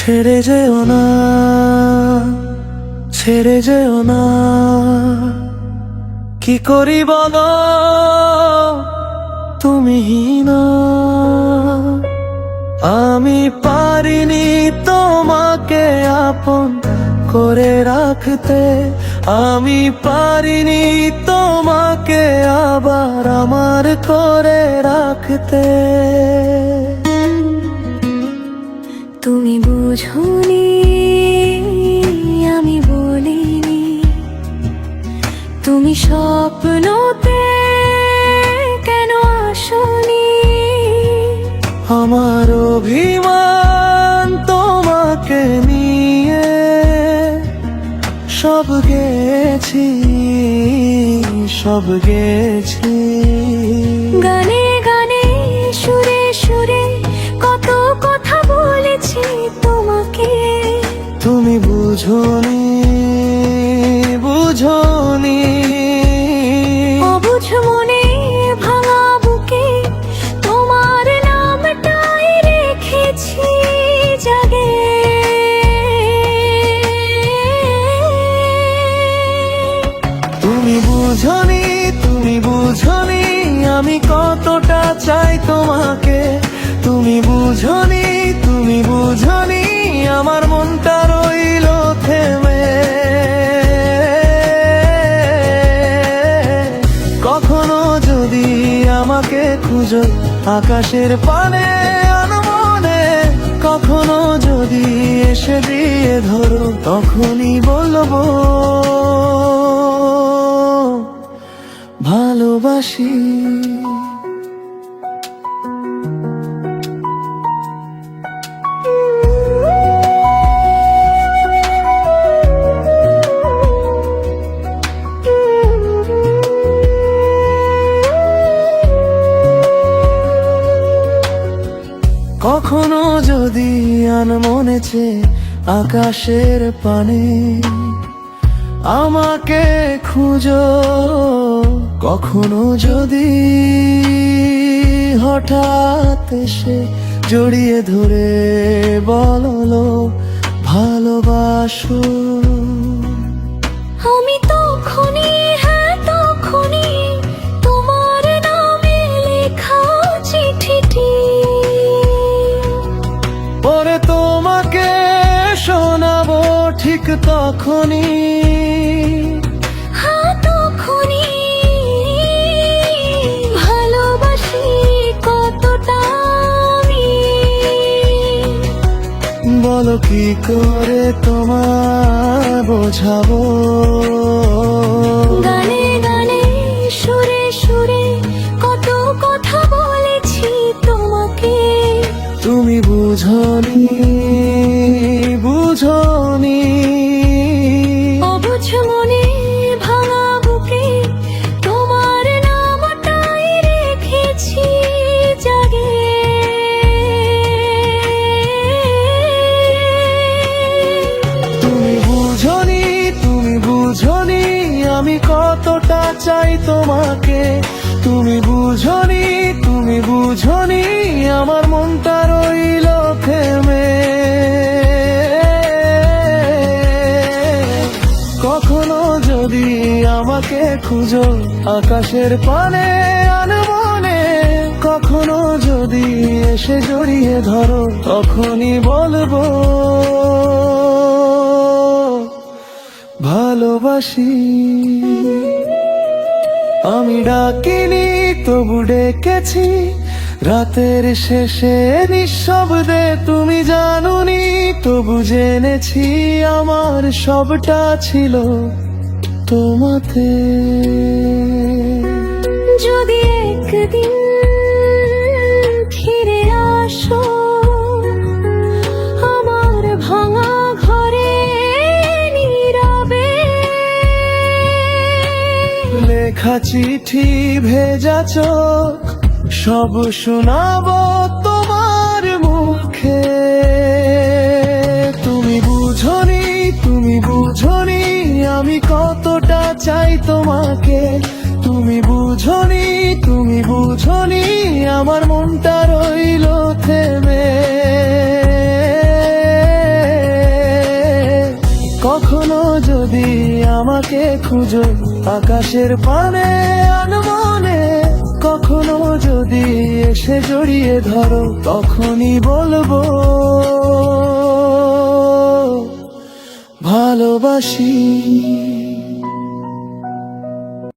ছেড়ে যেও না, ছেড়ে যেও না। কি করি বলো তুমি না, আমি পারিনি তোমাকে আপন করে রাখতে, আমি পারিনি তোমাকে আবার আমার করে রাখতে। তুমি বুঝোনি আমি বলিনি, তুমি স্বপ্নতে কেন আসনি। আমার অভিমান তোমাকে নিয়ে সব গেছি, সব গেছি। গানে গানে সুরে সুরে কত কথা বলেছি তোমাকে, তুমি বুঝোনি, বুঝোনি। অবুঝ মনে ভাঙা বুকে তোমার নামটাই রেখেছি জাগে। তুমি বুঝোনি, তুমি বুঝোনি আমি কতটা চাই তোমাকে, তুমি বুঝোনি, তুমি বুঝোনি আমার মনটা রইল থেমে। কখনো যদি আমাকে খুঁজো আকাশের পানে আনমনে, কখনো যদি এসে দিয়ে ধরো তখনই বলবো ভালোবাসি। কখনো যদি আনমনে চেয়ে আকাশের পানে আমাকে খুঁজো, কখনো যদি হঠাৎ এসে জড়িয়ে ধরে বলো ভালোবাসো, আমি তখনই, হ্যাঁ তখনই তোমার নামে লেখা চিঠিটি পরে তোমাকে শোনাবো ঠিক তখনই, হ্যাঁ তখনই ভালোবাসি কতটা আমি। বলো কি করে তোমায় বোঝাবো। গানে গানে সুরে সুরে কত কথা বলেছি তোমাকে, তুমি বুঝোনি, বুঝোনি। অবুঝ মনে ভাঙা বুকে তোমার নামটাই রেখেছি জাগে। তুমি বুঝোনি, তুমি বুঝোনি আমি কতটা চাই তোমাকে, তুমি বুঝোনি, তুমি বুঝোনি আমার মনটা রইল থেমে। কখনো যদি আমাকে খুঁজো আকাশের পানে আনমনে, কখনো যদি এসে জড়িয়ে ধরো তখনই বলবো ভালোবাসি। আমি ডাকিনি তবু ডেকেছি রাতের শেষে নিঃশব্দে, তুমি জানুনি তবু জেনেছি আমার সবটা ছিল তোমাতে। যদি একদিন ফিরে আসো আমার ভাঙা ঘরে নীরবে, লেখা চিঠি ভেজা চোখ সব শোনাবো তোমার মুখে। তুমি বুঝোনি, তুমি বুঝোনি আমি কতটা চাই তোমাকে, তুমি বুঝোনি, তুমি বুঝোনি আমার মনটা রইল থেমে। কখনো যদি আমাকে খুঁজো আকাশের পানে আনমনে, কখনো যদি এসে জড়িয়ে ধরো তখনই বলবো ভালোবাসি।